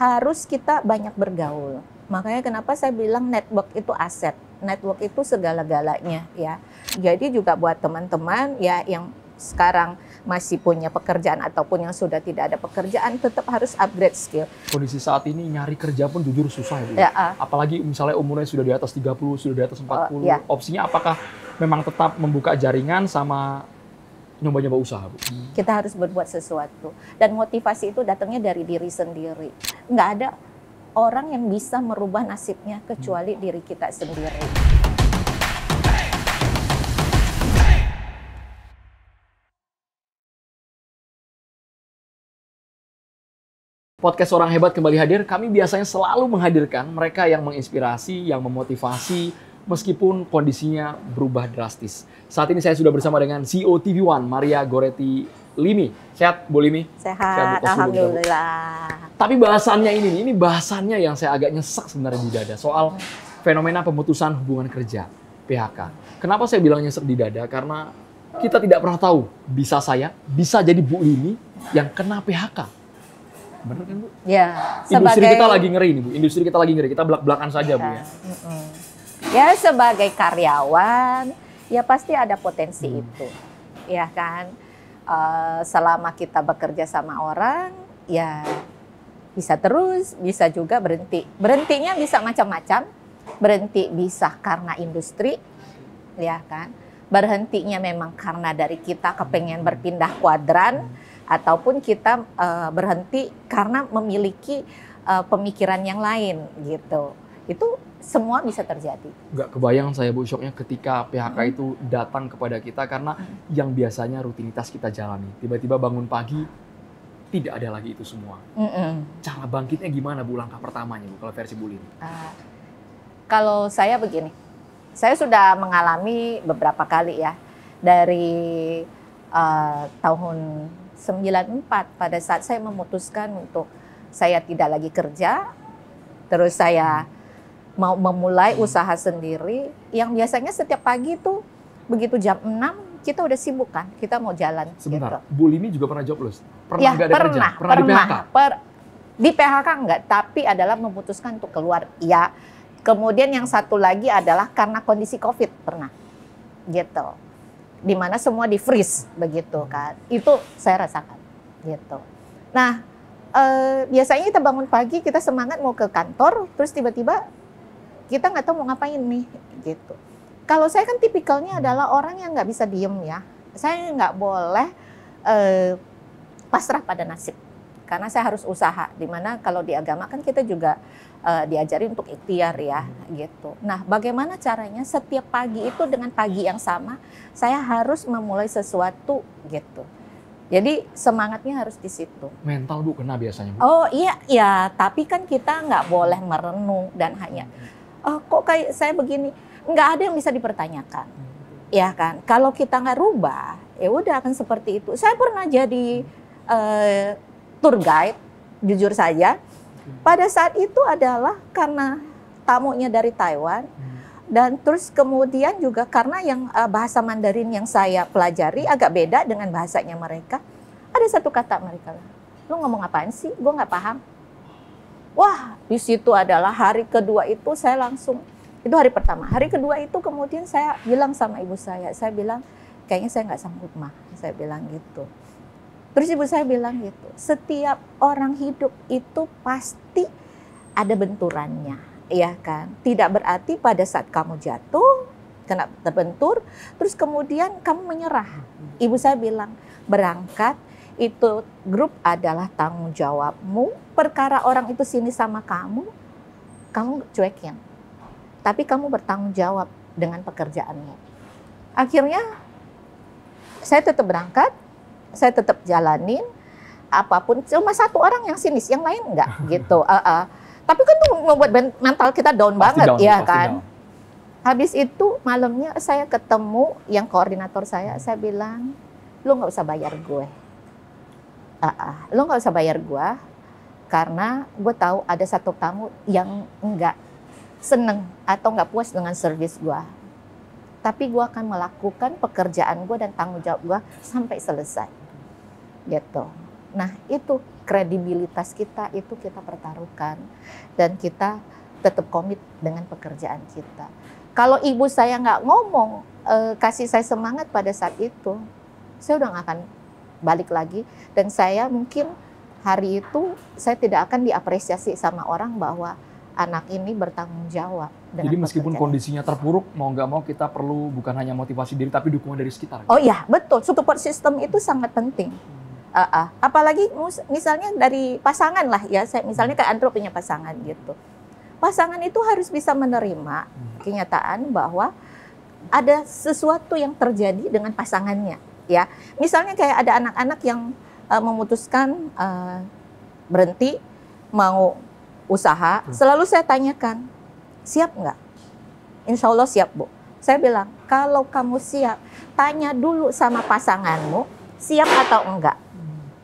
harus kita banyak bergaul. Makanya kenapa saya bilang network itu aset, network itu segala-galanya ya. Jadi juga buat teman-teman ya yang sekarang masih punya pekerjaan ataupun yang sudah tidak ada pekerjaan, tetap harus upgrade skill. Kondisi saat ini nyari kerja pun jujur susah ya Bu. Ya, Apalagi misalnya umurnya sudah di atas 30, sudah di atas 40. Ya. Opsinya apakah memang tetap membuka jaringan sama nyoba-nyoba usaha Bu? Kita harus berbuat sesuatu. Dan motivasi itu datangnya dari diri sendiri. Nggak ada orang yang bisa merubah nasibnya kecuali diri kita sendiri. Podcast Orang Hebat kembali hadir. Kami biasanya selalu menghadirkan mereka yang menginspirasi, yang memotivasi, meskipun kondisinya berubah drastis. Saat ini saya sudah bersama dengan CEO TV One, Maria Goretti Limi. Sehat, Bu Limi? Sehat, alhamdulillah. Tapi bahasannya ini bahasannya yang saya agak nyesek sebenarnya di dada. Soal fenomena pemutusan hubungan kerja, PHK. Kenapa saya bilang nyesek di dada? Karena kita tidak pernah tahu, bisa saya, bisa jadi Bu Limi yang kena PHK. Bener kan Bu? Ya, industri kita lagi ngeri nih Bu, industri kita lagi ngeri, kita belak-belakan saja Bu ya. Ya sebagai karyawan, ya pasti ada potensi itu, ya kan. Selama kita bekerja sama orang, ya bisa terus, bisa juga berhenti. Berhentinya bisa macam-macam, berhenti bisa karena industri, ya kan. Berhentinya memang karena dari kita kepengen berpindah kuadran, ataupun kita berhenti karena memiliki pemikiran yang lain gitu. Itu semua bisa terjadi. Nggak kebayang saya Bu syoknya ketika PHK itu datang kepada kita karena yang biasanya rutinitas kita jalani. Tiba-tiba bangun pagi, tidak ada lagi itu semua. Cara bangkitnya gimana Bu, langkah pertamanya Bu kalau versi Bu Limi? Kalau saya begini, saya sudah mengalami beberapa kali ya. Dari tahun 94 pada saat saya memutuskan untuk saya tidak lagi kerja, terus saya mau memulai usaha sendiri, yang biasanya setiap pagi tuh begitu jam 6 kita udah sibuk kan, kita mau jalan. Sebentar, gitu. Bu Limi juga pernah jobless? Pernah Ya, nggak ada kerja? Pernah di PHK? Di PHK enggak, tapi adalah memutuskan untuk keluar. Ya, kemudian yang satu lagi adalah karena kondisi COVID pernah, gitu. Di mana semua di freeze begitu kan, itu saya rasakan gitu. Nah biasanya kita bangun pagi, kita semangat mau ke kantor, terus tiba-tiba kita nggak tahu mau ngapain nih gitu. Kalau saya kan tipikalnya adalah orang yang nggak bisa diem ya, saya nggak boleh pasrah pada nasib, karena saya harus usaha. Dimana kalau di agama kan kita juga diajari untuk ikhtiar ya gitu. Nah, bagaimana caranya setiap pagi itu dengan pagi yang sama saya harus memulai sesuatu gitu. Jadi semangatnya harus di situ. Mental Bu kena biasanya Bu? Oh iya, ya. Tapi kan kita nggak boleh merenung dan hanya kok kayak saya begini. Nggak ada yang bisa dipertanyakan, ya kan? Kalau kita nggak rubah, ya udah akan seperti itu. Saya pernah jadi tour guide, jujur saja. Pada saat itu adalah karena tamunya dari Taiwan, dan terus kemudian juga karena yang bahasa Mandarin yang saya pelajari agak beda dengan bahasanya mereka. Ada satu kata mereka, lu ngomong apaan sih? Gue nggak paham. Wah, di situ adalah hari kedua itu saya langsung, itu hari pertama. Hari kedua itu kemudian saya bilang sama ibu saya bilang kayaknya saya nggak sanggup mah, saya bilang gitu. Terus ibu saya bilang gitu, setiap orang hidup itu pasti ada benturannya, ya kan? Tidak berarti pada saat kamu jatuh, kena terbentur, terus kemudian kamu menyerah. Ibu saya bilang, berangkat itu grup adalah tanggung jawabmu, perkara orang itu sini sama kamu cuekin. Tapi kamu bertanggung jawab dengan pekerjaanmu. Akhirnya saya tetap berangkat, saya tetap jalanin apapun, cuma satu orang yang sinis, yang lain enggak gitu. Tapi kan itu membuat mental kita down banget down, ya kan. Down. Habis itu malamnya saya ketemu yang koordinator saya bilang, lu nggak usah bayar gue. Lu nggak usah bayar gue karena gue tahu ada satu tamu yang enggak seneng atau nggak puas dengan servis gue. Tapi gue akan melakukan pekerjaan gue dan tanggung jawab gue sampai selesai. Gitu. Nah itu kredibilitas kita itu kita pertaruhkan dan kita tetap komit dengan pekerjaan kita. Kalau ibu saya nggak ngomong, kasih saya semangat pada saat itu, saya udah nggak akan balik lagi. Dan saya mungkin hari itu saya tidak akan diapresiasi sama orang bahwa anak ini bertanggung jawab. Jadi meskipun kondisinya terpuruk, mau nggak mau kita perlu bukan hanya motivasi diri, tapi dukungan dari sekitar. Oh iya, betul. Support system itu sangat penting. Apalagi misalnya dari pasangan lah ya. Misalnya kayak Andro punya pasangan gitu. Pasangan itu harus bisa menerima kenyataan bahwa ada sesuatu yang terjadi dengan pasangannya. Ya, misalnya kayak ada anak-anak yang memutuskan berhenti mau usaha, selalu saya tanyakan, siap nggak? Insya Allah siap, Bu. Saya bilang, kalau kamu siap, tanya dulu sama pasanganmu, siap atau enggak.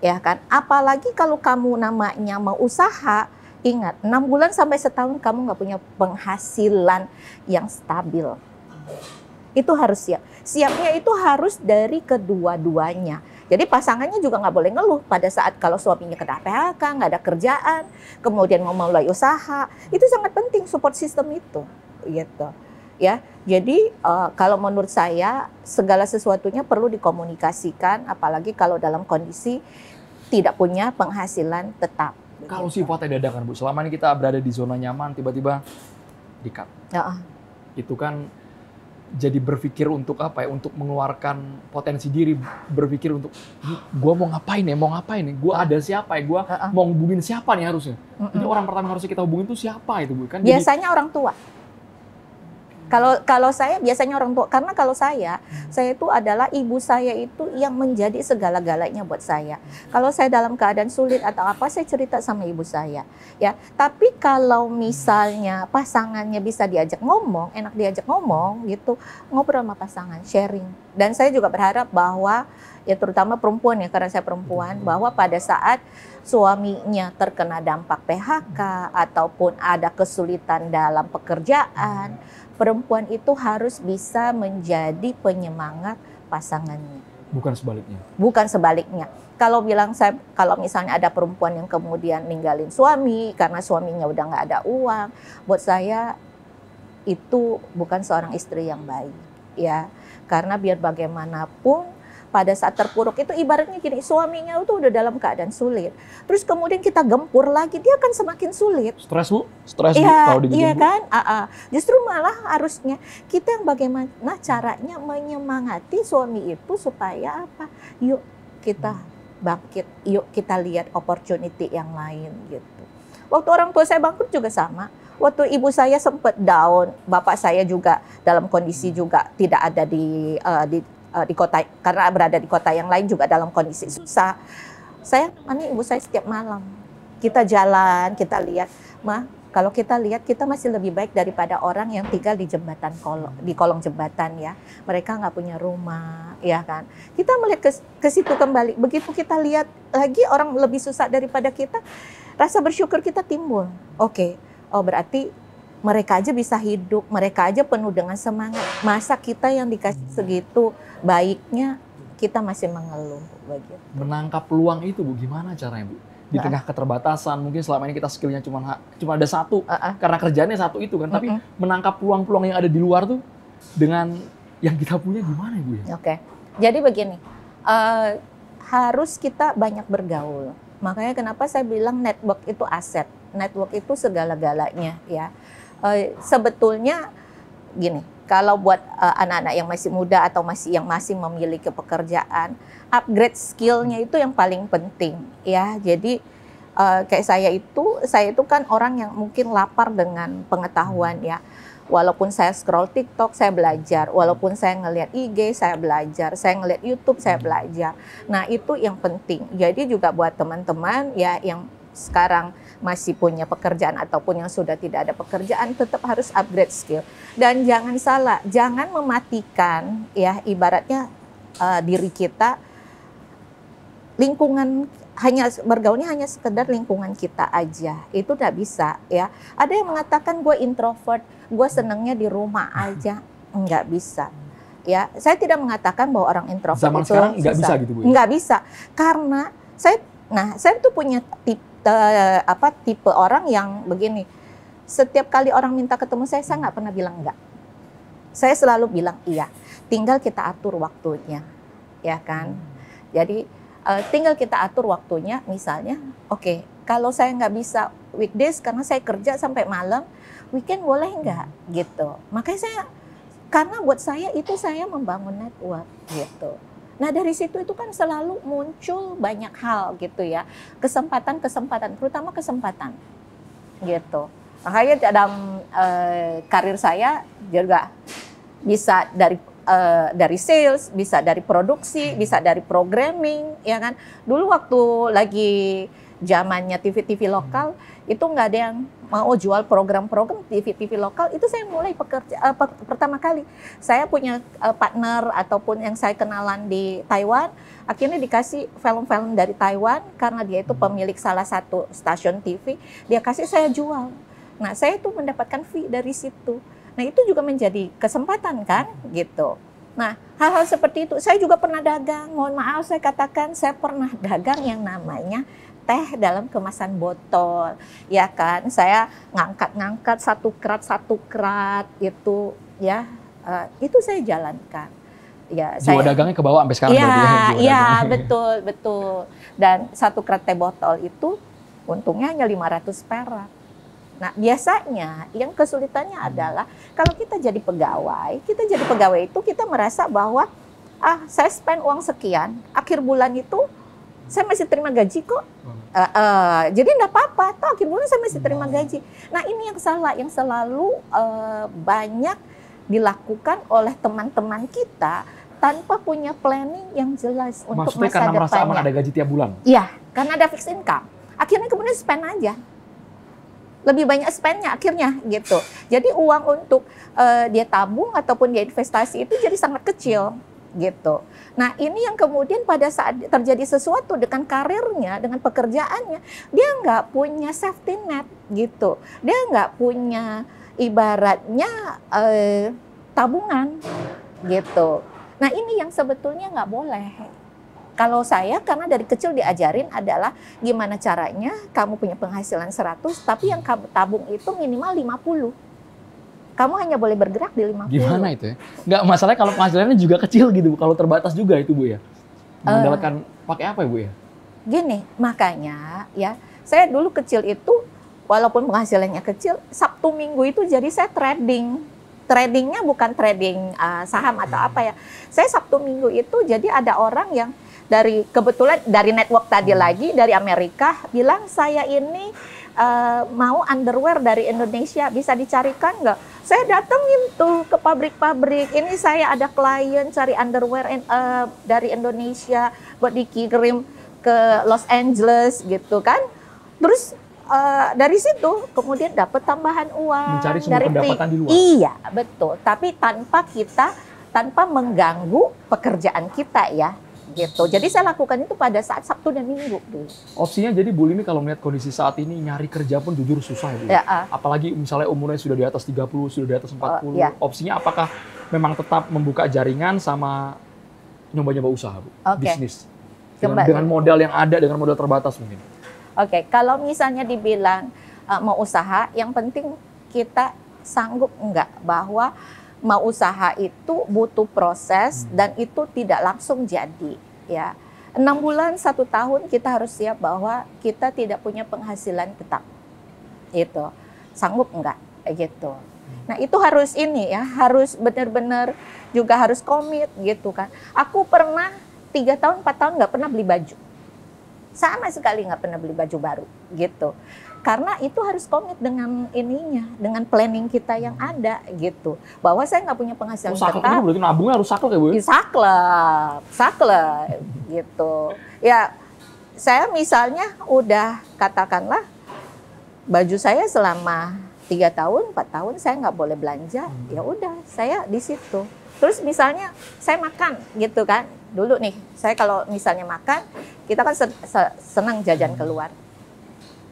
Ya kan? Apalagi kalau kamu namanya mau usaha, ingat, 6 bulan sampai setahun kamu nggak punya penghasilan yang stabil. Itu harus siap. Siapnya itu harus dari kedua-duanya. Jadi pasangannya juga nggak boleh ngeluh pada saat kalau suaminya kena PHK, nggak ada kerjaan, kemudian mau mulai usaha. Itu sangat penting support system itu, gitu. Ya, jadi kalau menurut saya segala sesuatunya perlu dikomunikasikan, apalagi kalau dalam kondisi tidak punya penghasilan tetap. Kalau sifatnya dadakan, Bu, selama ini kita berada di zona nyaman, tiba-tiba di-cut. Itu kan jadi berpikir untuk apa ya? Untuk mengeluarkan potensi diri, berpikir untuk gue mau ngapain ya? Gue ada siapa ya? Gue mau hubungin siapa nih harusnya? Jadi orang pertama yang harusnya kita hubungin itu siapa itu, Bu? Kan biasanya orang tua. Kalau saya biasanya orang tua, karena kalau saya itu adalah ibu saya itu yang menjadi segala-galanya buat saya. Kalau saya dalam keadaan sulit atau apa, saya cerita sama ibu saya. Ya, tapi kalau misalnya pasangannya bisa diajak ngomong, enak diajak ngomong gitu, ngobrol sama pasangan, sharing. Dan saya juga berharap bahwa ya terutama perempuan ya, karena saya perempuan, bahwa pada saat suaminya terkena dampak PHK ataupun ada kesulitan dalam pekerjaan, perempuan itu harus bisa menjadi penyemangat pasangannya. Bukan sebaliknya. Bukan sebaliknya. Kalau misalnya ada perempuan yang kemudian ninggalin suami karena suaminya udah nggak ada uang, buat saya itu bukan seorang istri yang baik, ya. Karena biar bagaimanapun pada saat terpuruk itu ibaratnya gini, suaminya itu udah dalam keadaan sulit. Terus kemudian kita gempur lagi, dia akan semakin sulit. Stres, Bu? Stres, Bu, kalau digigit, iya Bu? Kan? Justru malah harusnya kita yang bagaimana caranya menyemangati suami itu supaya apa? Yuk kita bangkit, yuk kita lihat opportunity yang lain gitu. Waktu orang tua saya bangkrut juga sama. Waktu ibu saya sempat down, bapak saya juga dalam kondisi juga tidak ada di kota, karena berada di kota yang lain juga dalam kondisi susah. Saya temani ibu saya setiap malam. Kita jalan, kita lihat, Ma, kalau kita lihat kita masih lebih baik daripada orang yang tinggal di kolong jembatan ya. Mereka nggak punya rumah, ya kan. Kita melihat ke situ kembali. Begitu kita lihat lagi orang lebih susah daripada kita, rasa bersyukur kita timbul. Oke, oh berarti mereka aja bisa hidup, mereka aja penuh dengan semangat. Masa kita yang dikasih segitu baiknya, kita masih mengeluh. Begitu. Menangkap peluang itu, Bu, gimana caranya, Bu? Di tengah keterbatasan, mungkin selama ini kita skillnya cuma ada satu, karena kerjaannya satu itu kan. Tapi menangkap peluang-peluang yang ada di luar tuh dengan yang kita punya gimana, Bu? Oke, jadi begini, harus kita banyak bergaul. Makanya kenapa saya bilang network itu aset, network itu segala-galanya ya. Sebetulnya gini, kalau buat anak-anak yang masih muda atau yang masih memiliki pekerjaan, upgrade skill-nya itu yang paling penting ya. Jadi kayak saya itu kan orang yang mungkin lapar dengan pengetahuan ya. Walaupun saya scroll TikTok, saya belajar. Walaupun saya ngelihat IG, saya belajar. Saya ngelihat YouTube, saya belajar. Nah, itu yang penting. Jadi juga buat teman-teman ya yang sekarang masih punya pekerjaan ataupun yang sudah tidak ada pekerjaan, tetap harus upgrade skill. Dan jangan salah, jangan mematikan ya ibaratnya diri kita, lingkungan bergaulnya hanya sekedar lingkungan kita aja, itu tidak bisa ya. Ada yang mengatakan gue introvert, gue senangnya di rumah aja, nggak bisa ya. Saya tidak mengatakan bahwa orang introvert zaman itu sekarang nggak susah. bisa gitu, Bu? Nggak bisa, karena saya Nah, saya tuh punya tipe orang yang begini. Setiap kali orang minta ketemu saya nggak pernah bilang enggak. Saya selalu bilang iya. Tinggal kita atur waktunya, ya kan? Jadi tinggal kita atur waktunya. Misalnya, oke, kalau saya nggak bisa weekdays karena saya kerja sampai malam, weekend boleh nggak? Gitu. Makanya karena buat saya itu saya membangun network gitu. Nah dari situ itu kan selalu muncul banyak hal gitu ya, kesempatan-kesempatan, terutama kesempatan gitu. Makanya dalam karir saya juga bisa dari sales, bisa dari produksi, bisa dari programming, ya kan. Dulu waktu lagi zamannya TV-TV lokal itu nggak ada yang mau jual program-program TV lokal, itu saya mulai pertama kali. Saya punya partner ataupun yang saya kenalan di Taiwan, akhirnya dikasih film-film dari Taiwan karena dia itu pemilik salah satu stasiun TV, dia kasih saya jual. Nah, saya itu mendapatkan fee dari situ. Nah, itu juga menjadi kesempatan kan, gitu. Nah, hal-hal seperti itu, saya juga pernah dagang. Mohon maaf saya katakan, saya pernah dagang yang namanya teh dalam kemasan botol, ya kan? Saya ngangkat satu kerat itu, ya itu saya jalankan. Ya, jiwa dagangnya ke bawah sampai sekarang. Iya, betul. Dan satu kerat teh botol itu untungnya hanya 500 perak. Nah, biasanya yang kesulitannya adalah kalau kita jadi pegawai itu kita merasa bahwa saya spend uang sekian, akhir bulan itu saya masih terima gaji kok. Jadi enggak apa-apa, toh akhir bulan saya masih terima gaji. Nah, ini yang salah, yang selalu banyak dilakukan oleh teman-teman kita tanpa punya planning yang jelas untuk maksudnya masa karena depannya. merasa aman ada gaji tiap bulan? Iya, karena ada fixed income. Akhirnya kemudian spend aja. Lebih banyak spendnya akhirnya gitu. Jadi uang untuk dia tabung ataupun dia investasi itu jadi sangat kecil gitu. Nah ini yang kemudian pada saat terjadi sesuatu dengan karirnya, dengan pekerjaannya, dia nggak punya safety net gitu. Dia nggak punya ibaratnya tabungan gitu. Nah ini yang sebetulnya nggak boleh. Kalau saya karena dari kecil diajarin adalah gimana caranya kamu punya penghasilan 100, tapi yang kamu tabung itu minimal 50. Kamu hanya boleh bergerak di 50. Gimana itu ya? Nggak, masalahnya kalau penghasilannya juga kecil gitu, kalau terbatas juga itu Bu ya? Mengandalkan pakai apa ya Bu ya? Gini, makanya ya, saya dulu kecil itu, walaupun penghasilannya kecil, Sabtu Minggu itu jadi saya trading. Tradingnya bukan trading saham atau apa ya. Saya Sabtu Minggu itu jadi ada orang yang kebetulan dari network tadi lagi, dari Amerika, bilang saya ini mau underwear dari Indonesia, bisa dicarikan nggak? Saya datengin tuh ke pabrik-pabrik, ini saya ada klien cari underwear dari Indonesia buat dikirim ke Los Angeles gitu kan. Terus dari situ kemudian dapat tambahan uang. Mencari sumber pendapatan di luar. Iya, betul. Tapi tanpa mengganggu pekerjaan kita ya. Gitu. Jadi saya lakukan itu pada saat Sabtu dan Minggu dulu. Opsinya jadi Bu Lini kalau melihat kondisi saat ini nyari kerja pun jujur susah ya Bu. Ya, apalagi misalnya umurnya sudah di atas 30, sudah di atas 40. Ya. Opsinya apakah memang tetap membuka jaringan sama nyoba-nyoba usaha Bu? Bisnis. Dengan modal yang ada, dengan modal terbatas mungkin. Oke, kalau misalnya dibilang mau usaha, yang penting kita sanggup enggak bahwa mau usaha itu butuh proses dan itu tidak langsung jadi. Ya, 6 bulan 1 tahun kita harus siap bahwa kita tidak punya penghasilan tetap. Itu sanggup enggak gitu. Nah itu harus harus benar-benar juga harus komit gitu kan. Aku pernah 3 tahun 4 tahun nggak pernah beli baju, sama sekali nggak pernah beli baju baru gitu. Karena itu harus komit dengan dengan planning kita yang ada gitu. Bahwa saya nggak punya penghasilan tetap. Saklek berarti nabungnya harus saklek ya Bu? Saklek gitu. Ya, saya misalnya udah katakanlah baju saya selama 3 tahun, 4 tahun saya nggak boleh belanja. Ya udah, saya di situ. Terus misalnya saya makan gitu kan. Dulu nih, saya kalau misalnya makan, kita kan senang jajan keluar.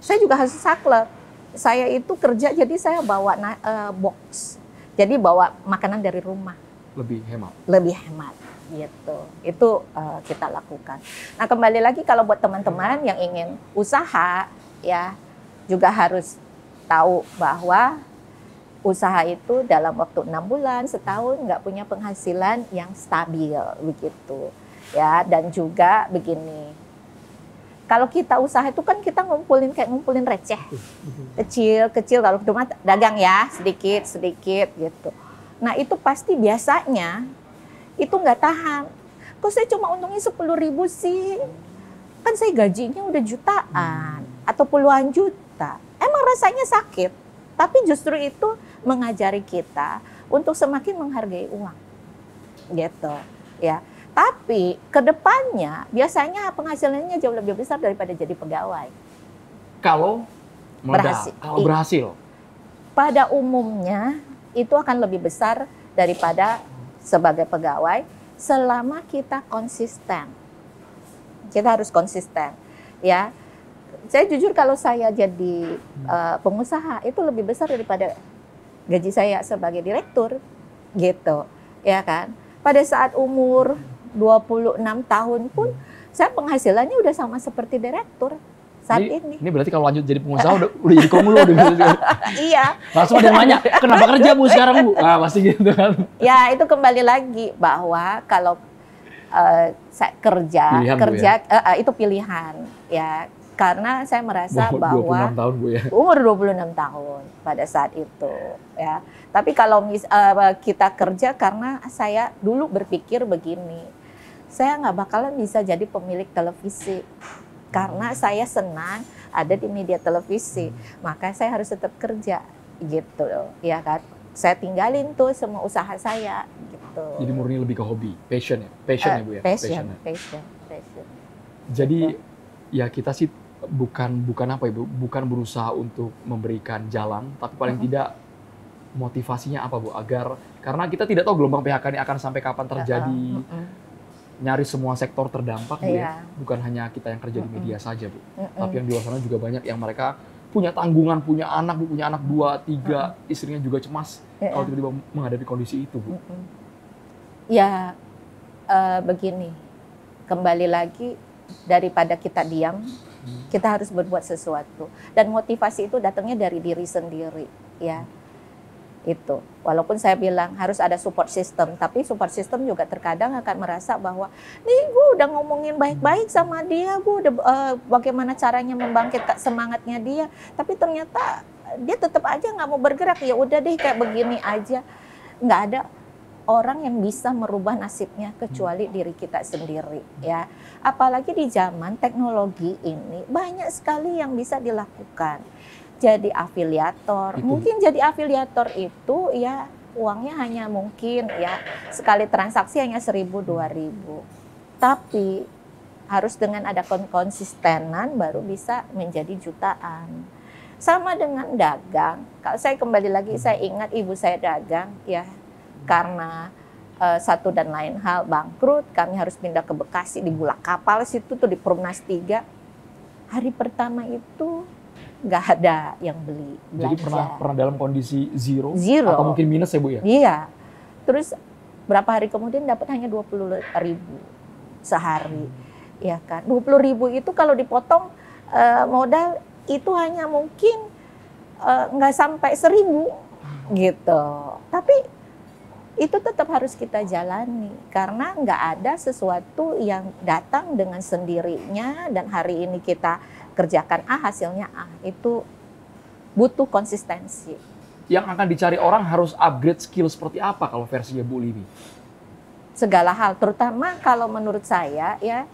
Saya juga harus saklek. Saya itu kerja jadi saya bawa box. Jadi bawa makanan dari rumah. Lebih hemat. Lebih hemat. gitu. Itu kita lakukan. Nah, kembali lagi kalau buat teman-teman yang ingin usaha, ya juga harus tahu bahwa usaha itu dalam waktu 6 bulan, setahun nggak punya penghasilan yang stabil begitu. Ya, dan juga begini. Kalau kita usaha itu kan kita ngumpulin receh. Kecil kalau cuma dagang ya, sedikit gitu. Nah, itu pasti biasanya itu nggak tahan. Kok saya cuma untungnya 10.000 sih? Kan saya gajinya udah jutaan atau puluhan juta. Emang rasanya sakit. Tapi justru itu mengajari kita untuk semakin menghargai uang. Gitu, ya. Tapi kedepannya biasanya penghasilannya jauh lebih besar daripada jadi pegawai. Kalau berhasil. Pada umumnya itu akan lebih besar daripada sebagai pegawai selama kita konsisten. Kita harus konsisten, ya. Saya jujur kalau saya jadi pengusaha itu lebih besar daripada gaji saya sebagai direktur, gitu, ya kan. Pada saat umur 26 tahun pun saya penghasilannya udah sama seperti direktur saat ini. Ini berarti kalau lanjut jadi pengusaha udah jadi komulu gitu. Iya. Langsung ada yang nanya, kenapa kerja Bu sekarang Bu? Ah, pasti gitu kan. Ya, itu kembali lagi bahwa kalau saya kerja itu pilihan, ya. Karena saya merasa bahwa 26 tahun Bu ya. Umur 26 tahun pada saat itu, ya. Tapi kalau kita kerja, karena saya dulu berpikir begini, saya nggak bakalan bisa jadi pemilik televisi karena saya senang ada di media televisi, maka saya harus tetap kerja, gitu, ya kan. Saya tinggalin tuh semua usaha saya, gitu. Jadi murni lebih ke hobi, passion ya Bu ya. Passion. Jadi ya kita sih bukan apa Ibu, bukan berusaha untuk memberikan jalan, tapi paling tidak motivasinya apa Bu, agar karena kita tidak tahu gelombang PHK ini akan sampai kapan terjadi. Nyaris semua sektor terdampak Bu ya. Bukan hanya kita yang kerja di media saja Bu. Tapi yang di luar sana juga banyak yang mereka punya tanggungan, punya anak Bu, punya anak 2, 3, istrinya juga cemas kalau tiba-tiba menghadapi kondisi itu Bu. Ya begini, kembali lagi daripada kita diam, kita harus berbuat sesuatu. Dan motivasi itu datangnya dari diri sendiri, ya. Itu. Walaupun saya bilang harus ada support system, tapi support system juga terkadang akan merasa bahwa nih gue udah ngomongin baik-baik sama dia, gue udah bagaimana caranya membangkitkan semangatnya dia, tapi ternyata dia tetap aja nggak mau bergerak. Ya udah deh kayak begini aja. Nggak ada orang yang bisa merubah nasibnya kecuali diri kita sendiri, ya. Apalagi di zaman teknologi ini banyak sekali yang bisa dilakukan. Jadi afiliator, mungkin jadi afiliator itu ya uangnya hanya mungkin ya sekali transaksi hanya 1.000, 2.000. Tapi harus dengan ada konsistenan baru bisa menjadi jutaan. Sama dengan dagang. Kalau saya kembali lagi, saya ingat ibu saya dagang ya, karena satu dan lain hal bangkrut, kami harus pindah ke Bekasi di Bulak Kapal situ tuh di Perumnas 3. Hari pertama itu nggak ada yang beli. Jadi pernah dalam kondisi zero atau mungkin minus ya Bu ya? Iya. Terus berapa hari kemudian dapat hanya 20.000 sehari, ya kan? 20.000 itu kalau dipotong modal itu hanya mungkin nggak sampai 1.000 gitu. Tapi itu tetap harus kita jalani karena nggak ada sesuatu yang datang dengan sendirinya dan hari ini kita kerjakan A hasilnya A. Itu butuh konsistensi. Yang akan dicari orang harus upgrade skill seperti apa kalau versinya Bu Lini? Segala hal, terutama kalau menurut saya ya,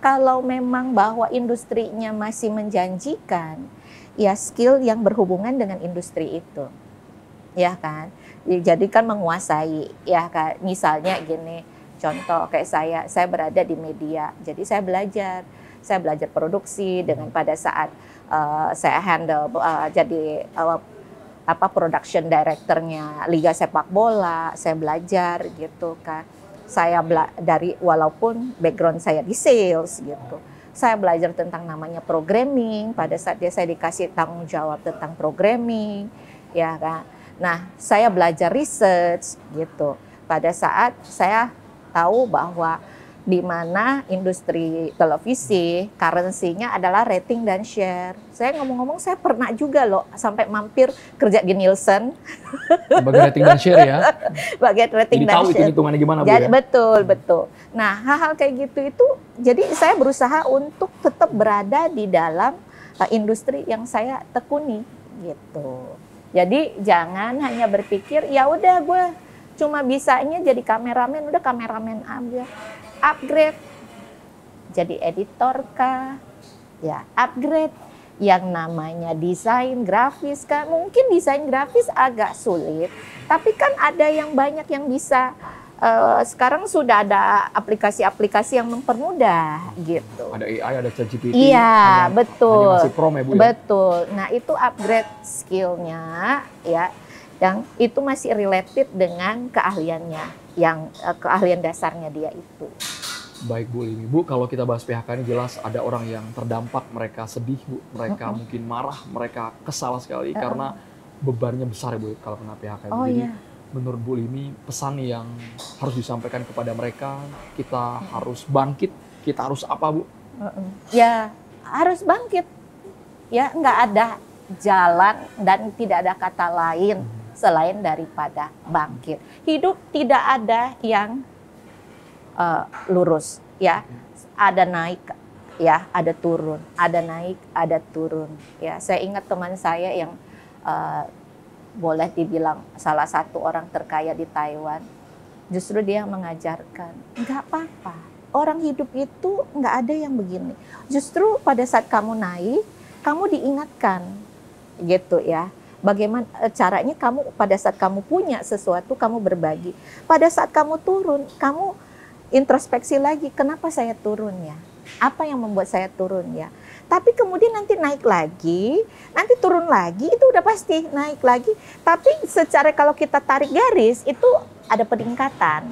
kalau memang bahwa industrinya masih menjanjikan, ya skill yang berhubungan dengan industri itu, ya kan. Jadi kan menguasai, ya kan. Misalnya gini, contoh kayak saya berada di media, jadi saya belajar produksi dengan pada saat saya handle jadi production directornya Liga Sepak Bola, saya belajar gitu kan. Saya dari walaupun background saya di sales gitu, saya belajar tentang namanya programming. Pada saat saya dikasih tanggung jawab tentang programming, ya kan. Nah, saya belajar research gitu. Pada saat saya tahu bahwa di mana industri televisi, currency-nya adalah rating dan share. Saya ngomong-ngomong, saya pernah juga loh sampai mampir kerja di Nielsen. Bagian rating dan share ya. Bagian rating Jadi dan tahu share. hitung-hitungannya gimana, Bu, Jadi, ya? betul, betul. Nah, hal-hal kayak gitu itu, jadi saya berusaha untuk tetap berada di dalam industri yang saya tekuni, gitu. Jadi jangan hanya berpikir, ya udah gue cuma bisanya jadi kameramen, udah kameramen aja. Upgrade jadi editor kah, ya upgrade yang namanya desain grafis kah. Mungkin desain grafis agak sulit, tapi kan ada yang banyak yang bisa. Sekarang sudah ada aplikasi-aplikasi yang mempermudah gitu. Ada AI, ada ChatGPT. Iya, betul. Masih prom ya, Bu, ya? Betul. Nah, itu upgrade skillnya ya, yang itu masih related dengan keahliannya, yang keahlian dasarnya dia itu. Baik, Bu Limi. Bu, kalau kita bahas PHK ini jelas ada orang yang terdampak, mereka sedih, Bu. Mereka mungkin marah, mereka kesal sekali karena bebannya besar ya, Bu, kalau kena PHK. Oh, Jadi, iya. menurut Bu Limi, pesan yang harus disampaikan kepada mereka, kita harus bangkit, kita harus apa, Bu? Ya, harus bangkit. Ya, nggak ada jalan dan tidak ada kata lain selain daripada bangkit. Hidup tidak ada yang lurus, ya. Ada naik, ya, ada turun, ada naik, ada turun. Ya, saya ingat teman saya yang boleh dibilang salah satu orang terkaya di Taiwan. Justru dia mengajarkan, nggak apa-apa. Orang hidup itu nggak ada yang begini. Justru pada saat kamu naik, kamu diingatkan, gitu ya. Bagaimana caranya kamu pada saat kamu punya sesuatu, kamu berbagi. Pada saat kamu turun, kamu introspeksi lagi, kenapa saya turun ya? Apa yang membuat saya turun ya? Tapi kemudian nanti naik lagi, nanti turun lagi, itu udah pasti naik lagi. Tapi secara kalau kita tarik garis, itu ada peningkatan.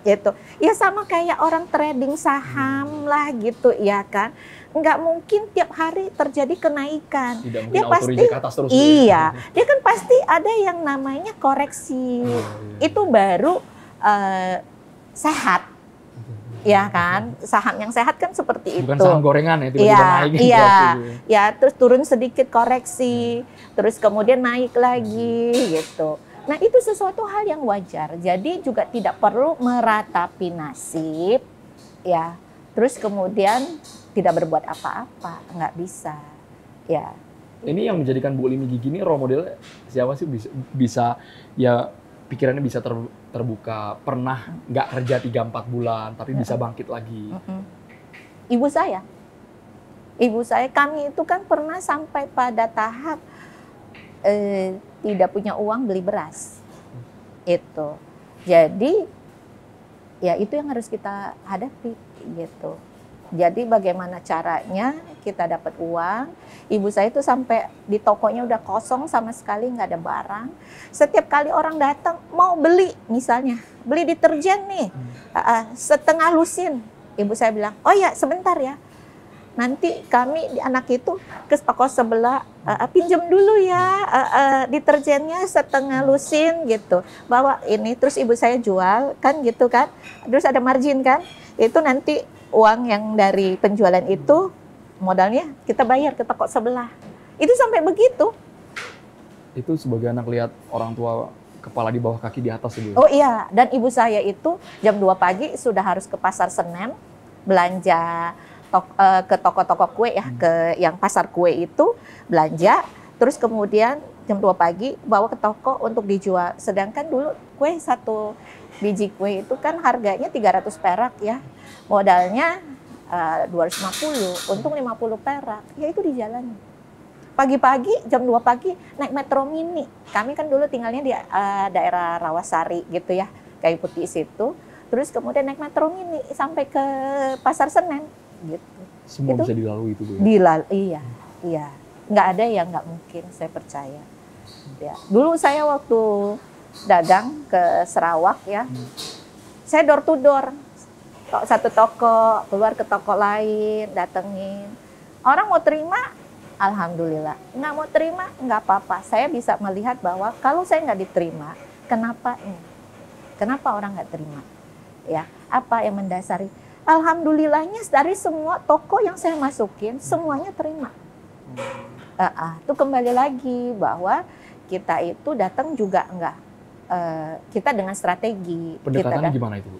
Gitu. Ya sama kayak orang trading saham lah gitu ya kan. Nggak mungkin tiap hari terjadi kenaikan. Tidak mungkin Dia auto pasti, reject ke atas terus. iya, dia kan pasti ada yang namanya koreksi. Itu baru sehat. Ya kan, saham yang sehat kan seperti Bukan itu. saham gorengan ya, tiba-tiba Iya, naik. iya, gitu. ya terus turun sedikit koreksi, terus kemudian naik lagi gitu. Nah itu sesuatu hal yang wajar. Jadi juga tidak perlu meratapi nasib, ya. Terus kemudian tidak berbuat apa-apa, nggak bisa, ya. Ini yang menjadikan Bu Limi Gigi ini role model siapa sih, bisa ya pikirannya bisa terbuka, pernah nggak kerja 3-4 bulan tapi bisa bangkit lagi. Ibu saya, kami itu kan pernah sampai pada tahap tidak punya uang beli beras. Itu. Jadi ya itu yang harus kita hadapi gitu. Jadi bagaimana caranya kita dapat uang. Ibu saya itu sampai di tokonya udah kosong sama sekali, nggak ada barang. Setiap kali orang datang mau beli, misalnya beli deterjen nih, setengah lusin. Ibu saya bilang, oh ya sebentar ya. Nanti kami anak itu ke toko sebelah, pinjam dulu ya deterjennya setengah lusin gitu. Bawa ini, terus ibu saya jual kan gitu kan. Terus ada margin kan. Itu nanti uang yang dari penjualan itu modalnya kita bayar ke toko sebelah. Itu sampai begitu. Itu sebagai anak lihat orang tua kepala di bawah kaki di atas itu. Oh iya, dan ibu saya itu jam 2 pagi sudah harus ke Pasar Senen belanja ke toko-toko kue ya, ke yang pasar kue itu belanja, terus kemudian jam 2 pagi bawa ke toko untuk dijual. Sedangkan dulu kue satu biji kue itu kan harganya 300 perak ya. Modalnya 250, untung 50 perak. Ya itu di jalan. Pagi-pagi jam 2 pagi naik metro mini. Kami kan dulu tinggalnya di daerah Rawasari gitu ya, Kayu Putih situ. Terus kemudian naik metro mini sampai ke Pasar Senen gitu. Semua itu bisa dilalui itu, Bu, ya? Iya. Nggak ada yang nggak mungkin, saya percaya. Ya. Dulu saya waktu dagang ke Sarawak ya, saya door to door. Satu toko, keluar ke toko lain, datengin. Orang mau terima, alhamdulillah. Nggak mau terima, nggak apa-apa. Saya bisa melihat bahwa kalau saya nggak diterima, kenapa ini? Kenapa orang nggak terima? Ya, apa yang mendasari? Alhamdulillahnya dari semua toko yang saya masukin semuanya terima. Itu kembali lagi bahwa kita itu datang juga enggak, kita dengan strategi. Pendekatannya gimana itu, Bu?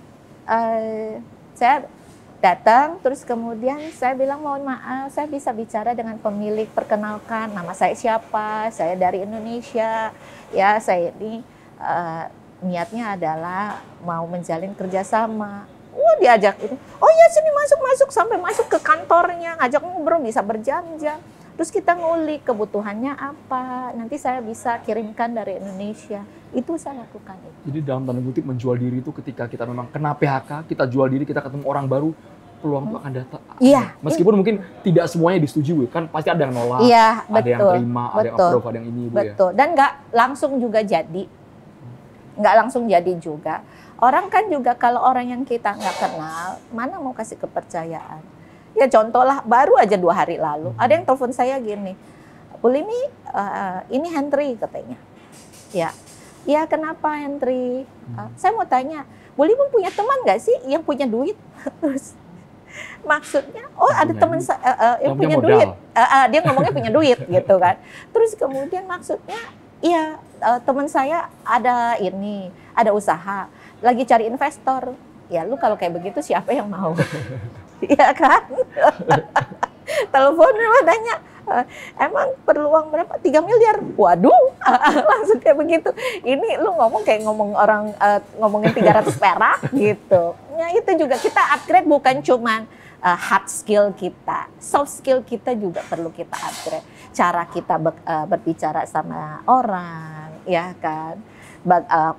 Saya datang, terus kemudian saya bilang mohon maaf, saya bisa bicara dengan pemilik, perkenalkan nama saya siapa, saya dari Indonesia, ya saya ini niatnya adalah mau menjalin kerjasama. Diajak itu, oh ya sini masuk sampai masuk ke kantornya, ngajak ngobrol bisa berjam-jam. Terus kita ngulik kebutuhannya apa, nanti saya bisa kirimkan dari Indonesia. Itu saya lakukan itu. Jadi dalam tanda kutip menjual diri itu ketika kita memang kena PHK, kita jual diri, kita ketemu orang baru, peluang itu akan datang. Iya. Meskipun mungkin tidak semuanya disetujui, kan pasti ada yang nolak, iya, ada yang terima, ada yang approve, ada yang ini, Bu, betul. Ya. Dan nggak langsung juga jadi, nggak langsung jadi juga. Orang kan juga kalau orang yang kita nggak kenal, mana mau kasih kepercayaan. Ya contoh lah, baru aja 2 hari lalu, ada yang telepon saya gini, Bu Lini, ini Henry katanya. Ya kenapa Henry? Saya mau tanya, Bu Lini punya teman nggak sih yang punya duit? Terus maksudnya, ada teman yang punya duit. Dia ngomongnya punya duit gitu kan. Terus kemudian maksudnya, iya teman saya ada usaha, lagi cari investor. Ya lu kalau kayak begitu siapa yang mau? Iya kan? Telepon tanya, emang perlu uang berapa? 3 miliar. Waduh, langsung kayak begitu. Ini lu ngomong kayak ngomongin 300 perak gitu. Ya itu juga kita upgrade, bukan cuman hard skill kita, soft skill kita juga perlu kita upgrade. Cara kita berbicara sama orang, ya kan?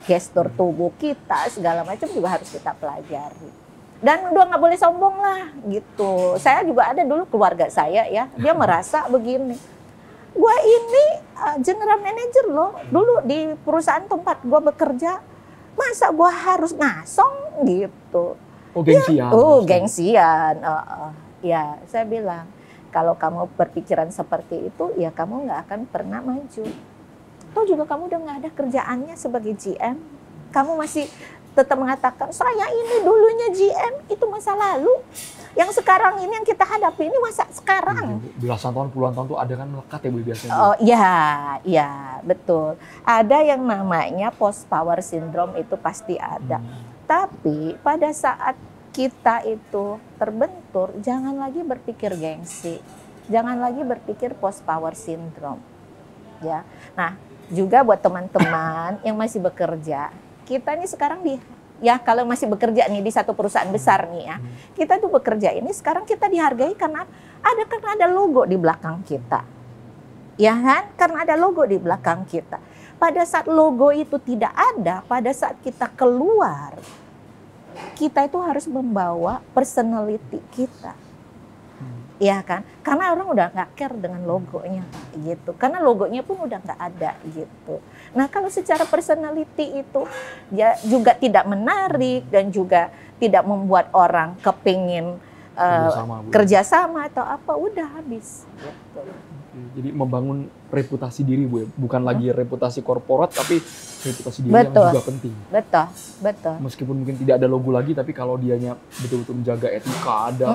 Gestur tubuh kita, segala macam juga harus kita pelajari. Dan udah nggak boleh sombong lah gitu. Saya juga ada dulu keluarga saya ya, dia merasa begini. Gua ini general manager loh, dulu di perusahaan tempat gua bekerja, masa gua harus ngasong gitu. Oh gengsian. Gengsian. Ya saya bilang, kalau kamu berpikiran seperti itu, ya kamu nggak akan pernah maju. Toh juga kamu udah nggak ada kerjaannya sebagai GM, kamu masih tetap mengatakan saya ini dulunya GM, itu masa lalu. Yang sekarang ini yang kita hadapi ini masa sekarang. Belasan tahun, puluhan tahun tuh ada kan melekat ya Bu biasanya. Oh iya betul. Ada yang namanya post power syndrome, itu pasti ada. Tapi pada saat kita itu terbentur, jangan lagi berpikir gengsi, jangan lagi berpikir post power syndrome. Ya, nah juga buat teman-teman yang masih bekerja. Kita ini sekarang kalau masih bekerja nih di satu perusahaan besar nih ya, kita tuh bekerja ini sekarang kita dihargai karena ada logo di belakang kita, ya kan? Karena ada logo di belakang kita. Pada saat logo itu tidak ada, pada saat kita keluar, kita itu harus membawa personality kita. Ya kan, karena orang udah nggak care dengan logonya gitu, karena logonya pun udah nggak ada gitu. Nah kalau secara personality itu ya juga tidak menarik dan juga tidak membuat orang kepingin kerjasama atau apa, udah habis. Gitu. Jadi membangun reputasi diri Bu, bukan lagi reputasi korporat tapi reputasi diri yang juga penting. Betul. Meskipun mungkin tidak ada logo lagi, tapi kalau dianya betul-betul menjaga etika ada.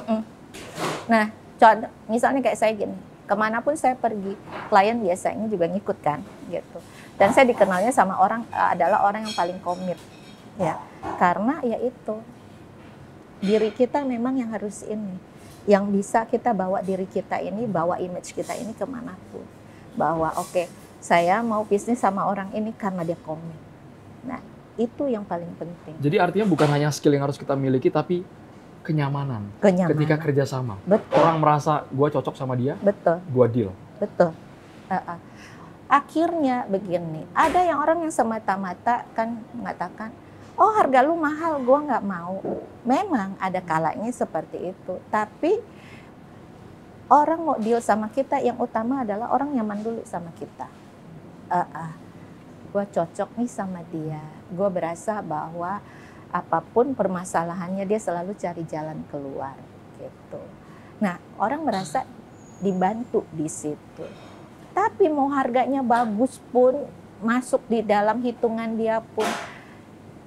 Nah, contoh, misalnya kayak saya gini, kemanapun saya pergi, klien biasanya juga ngikut kan, gitu. Dan saya dikenalnya sama adalah orang yang paling komit, ya, karena ya itu diri kita memang yang harus yang bisa kita bawa diri kita ini, bawa image kita ini kemanapun, bahwa oke, saya mau bisnis sama orang ini karena dia komit. Nah, itu yang paling penting. Jadi artinya bukan hanya skill yang harus kita miliki, tapi kenyamanan. Ketika kerjasama. Betul. Orang merasa gue cocok sama dia, gue deal. Betul. Akhirnya begini, ada yang orang yang semata-mata kan mengatakan, oh harga lu mahal, gue nggak mau. Memang ada kalanya seperti itu, tapi orang mau deal sama kita, yang utama adalah orang nyaman dulu sama kita. Gue cocok nih sama dia, gue berasa bahwa apapun permasalahannya dia selalu cari jalan keluar gitu. Nah, orang merasa dibantu di situ. Tapi mau harganya bagus pun, masuk di dalam hitungan dia pun,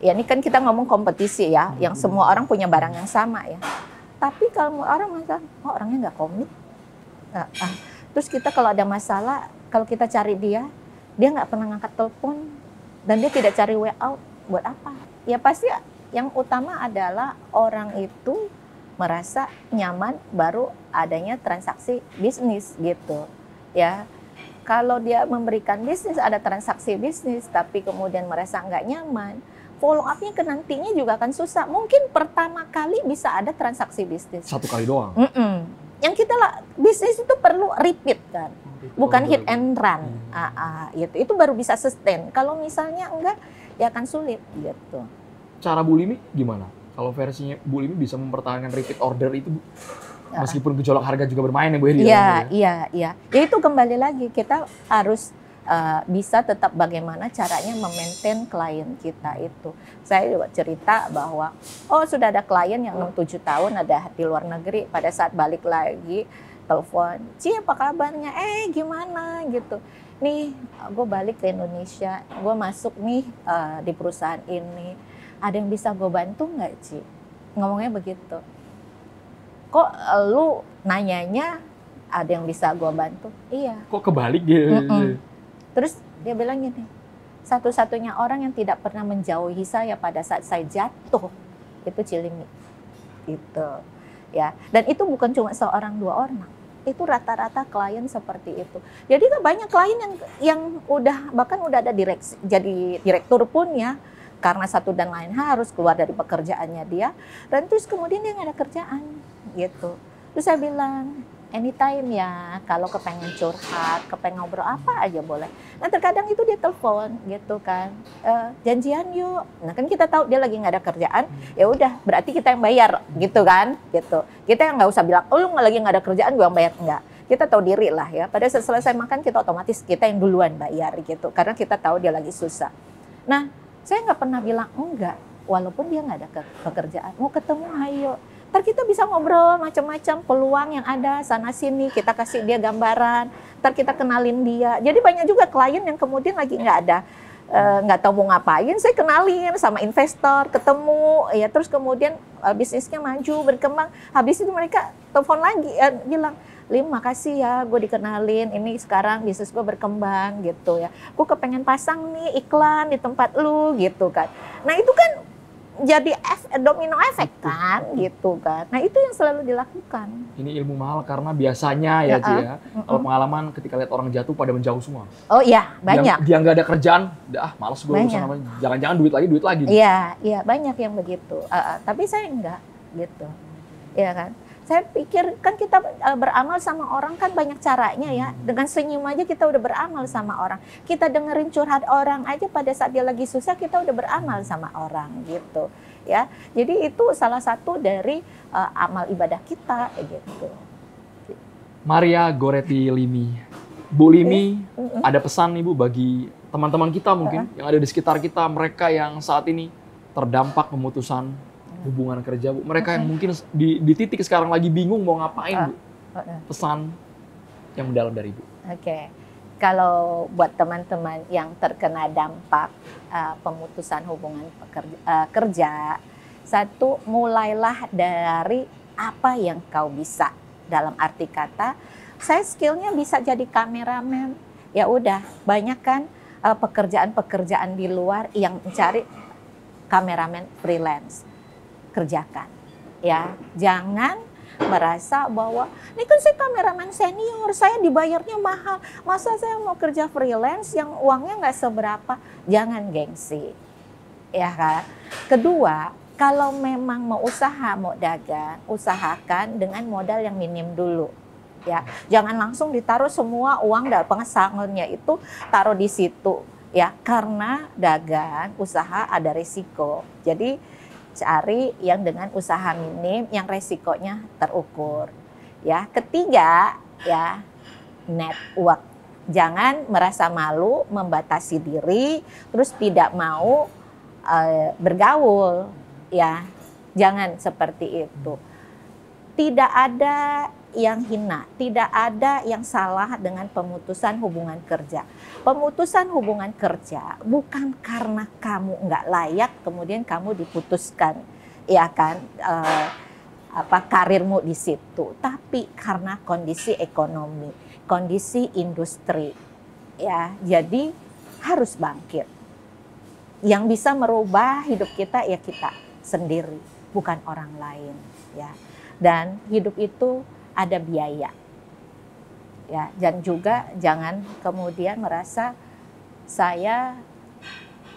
Ya ini kan kita ngomong kompetisi ya, yang semua orang punya barang yang sama ya. Tapi kalau orang mengatakan, oh orangnya nggak komit. Terus kita kalau ada masalah, kalau kita cari dia nggak pernah ngangkat telepon dan dia tidak cari way out, buat apa? Ya pasti yang utama adalah orang itu merasa nyaman baru adanya transaksi bisnis gitu ya. Kalau dia memberikan bisnis, ada transaksi bisnis, tapi kemudian merasa nggak nyaman, follow up-nya ke nantinya juga akan susah. Mungkin pertama kali bisa ada transaksi bisnis. Satu kali doang. Yang kita bisnis itu perlu repeat kan, bukan hit and run. Itu baru bisa sustain. Kalau misalnya enggak, ya akan sulit gitu. Cara Bu Limi gimana? Kalau versinya Bu Limi bisa mempertahankan repeat order itu, Bu? Meskipun gejolak harga juga bermain ya Bu Heri? Iya. Ya itu kembali lagi kita harus bisa tetap bagaimana caranya memaintain klien kita itu. Saya juga cerita bahwa sudah ada klien yang 6-7 tahun ada di luar negeri, pada saat balik lagi telepon, Ci apa kabarnya? Gimana gitu. Nih gue balik ke Indonesia, gue masuk nih di perusahaan ini, ada yang bisa gue bantu nggak Ci? Ngomongnya begitu. Kok lu nanyanya ada yang bisa gue bantu? Iya. Kok kebalik gitu? Terus dia bilang gini, satu-satunya orang yang tidak pernah menjauhi saya pada saat saya jatuh itu Cilimi. Gitu. Ya. Dan itu bukan cuma seorang dua orang. Itu rata-rata klien seperti itu. Jadi kan banyak klien yang bahkan udah ada jadi direktur pun ya, karena satu dan lain harus keluar dari pekerjaannya dia, dan terus kemudian dia nggak ada kerjaan gitu. Terus saya bilang, anytime ya, kalau kepengen curhat, kepengen ngobrol apa aja boleh. Nah terkadang itu dia telepon gitu kan, janjian yuk. Nah kan kita tahu dia lagi nggak ada kerjaan, ya udah berarti kita yang bayar gitu kan, gitu. Kita yang nggak usah bilang, lu lagi nggak ada kerjaan, gue yang bayar, enggak. Kita tahu diri lah ya. Pada saat selesai makan kita otomatis kita yang duluan bayar gitu, karena kita tahu dia lagi susah. Nah saya nggak pernah bilang enggak, walaupun dia nggak ada pekerjaan, mau ketemu ayo. Ntar kita bisa ngobrol macam-macam peluang yang ada sana sini, kita kasih dia gambaran, ntar kita kenalin dia. Jadi banyak juga klien yang kemudian lagi nggak tahu mau ngapain, saya kenalin sama investor, ketemu, ya terus kemudian bisnisnya maju, berkembang. Habis itu mereka telepon lagi, bilang, Lim makasih ya gue dikenalin, ini sekarang bisnis gue berkembang gitu ya. Gue kepengen pasang nih iklan di tempat lu gitu kan. Nah itu kan jadi domino efek kan gitu kan. Nah itu yang selalu dilakukan. Ini ilmu mahal karena biasanya ya Ci ya, kalau pengalaman ketika lihat orang jatuh pada menjauh semua. Oh iya banyak. Dia nggak ada kerjaan, males gue urusan apa, jangan-jangan duit lagi. Iya banyak yang begitu. Tapi saya enggak gitu, ya kan. Saya pikir kan kita beramal sama orang kan banyak caranya ya. Dengan senyum aja kita udah beramal sama orang. Kita dengerin curhat orang aja pada saat dia lagi susah, kita udah beramal sama orang gitu. Ya, jadi itu salah satu dari amal ibadah kita gitu. Maria Goretti Limi, Bu Limi, ada pesan Ibu bagi teman-teman kita mungkin yang ada di sekitar kita, mereka yang saat ini terdampak pemutusan hubungan kerja, Bu. Mereka yang mungkin di titik sekarang lagi bingung mau ngapain, Bu. Pesan yang mendalam dari Ibu. Oke. Kalau buat teman-teman yang terkena dampak pemutusan hubungan kerja, satu, mulailah dari apa yang kau bisa. Dalam arti kata, saya skillnya bisa jadi kameramen. Ya udah, banyak kan pekerjaan-pekerjaan di luar yang mencari kameramen freelance. Kerjakan ya, jangan merasa bahwa ini kan saya kameramen senior, saya dibayarnya mahal, masa saya mau kerja freelance yang uangnya nggak seberapa. Jangan gengsi ya kan. Kedua, kalau memang mau usaha, mau dagang, usahakan dengan modal yang minim dulu ya, jangan langsung ditaruh semua uang dari pengesangannya itu taruh di situ ya, karena dagang usaha ada risiko. Jadi cari yang dengan usaha minim, yang resikonya terukur. Ya, ketiga ya, network. Jangan merasa malu, membatasi diri, terus tidak mau bergaul. Ya, jangan seperti itu. Tidak ada yang hina, tidak ada yang salah dengan pemutusan hubungan kerja. Pemutusan hubungan kerja bukan karena kamu nggak layak kemudian kamu diputuskan, ya kan, karirmu di situ, tapi karena kondisi ekonomi, kondisi industri, ya. Jadi harus bangkit. Yang bisa merubah hidup kita ya kita sendiri, bukan orang lain, ya. Dan hidup itu ada biaya, ya. Dan juga jangan kemudian merasa saya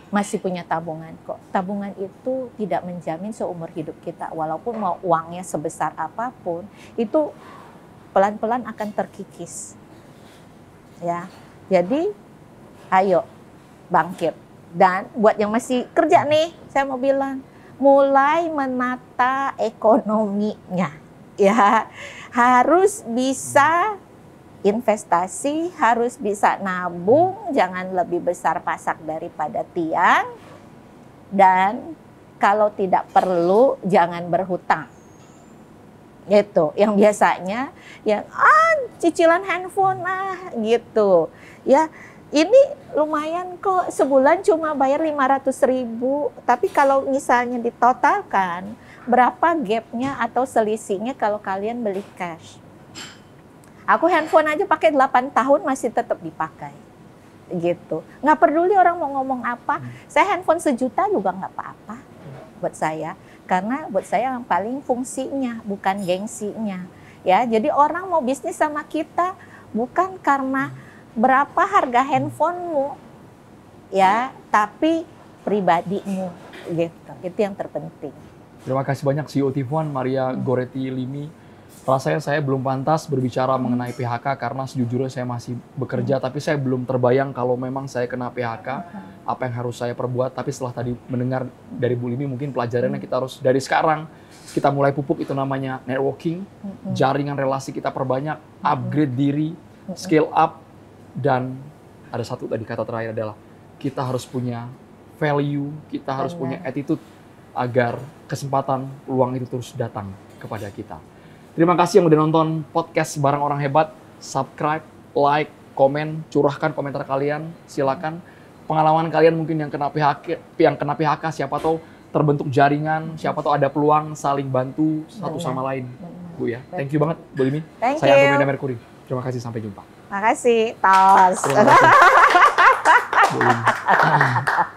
masih punya tabungan kok. Tabungan itu tidak menjamin seumur hidup kita, walaupun mau uangnya sebesar apapun, itu pelan-pelan akan terkikis, ya. Jadi ayo bangkit. Dan buat yang masih kerja nih, saya mau bilang, mulai menata ekonominya, ya. Harus bisa investasi, harus bisa nabung, jangan lebih besar pasak daripada tiang. Dan kalau tidak perlu, jangan berhutang. Gitu. Yang biasanya yang cicilan handphone gitu. Ya, ini lumayan kok, sebulan cuma bayar 500.000. Tapi kalau misalnya ditotalkan, berapa gapnya atau selisihnya kalau kalian beli cash? Aku handphone aja pakai 8 tahun masih tetap dipakai. Gitu. Nggak peduli orang mau ngomong apa. Saya handphone 1 juta juga nggak apa-apa buat saya. Karena buat saya yang paling fungsinya, bukan gengsinya. Ya, jadi orang mau bisnis sama kita bukan karena berapa harga handphonemu, ya, tapi pribadimu, gitu. Itu yang terpenting. Terima kasih banyak CEO TV1 Maria Goretti Limi. Rasanya saya belum pantas berbicara mengenai PHK karena sejujurnya saya masih bekerja, tapi saya belum terbayang kalau memang saya kena PHK, apa yang harus saya perbuat. Tapi setelah tadi mendengar dari Bu Limi, mungkin pelajarannya kita harus dari sekarang, kita mulai pupuk itu namanya networking, jaringan relasi kita perbanyak, upgrade diri, scale up, dan ada satu tadi kata terakhir adalah kita harus punya value, kita harus punya attitude agar kesempatan, peluang itu terus datang kepada kita. Terima kasih yang udah nonton podcast Barang Orang Hebat. Subscribe, like, komen, curahkan komentar kalian. Silakan. Pengalaman kalian mungkin yang kena PHK, siapa tahu terbentuk jaringan, siapa tahu ada peluang saling bantu satu sama lain. Bu ya. Thank you banget Bu Limi. Saya Anton Menda Merkuri. Terima kasih, sampai jumpa. Makasih, tos. Terima kasih. Bu Limi.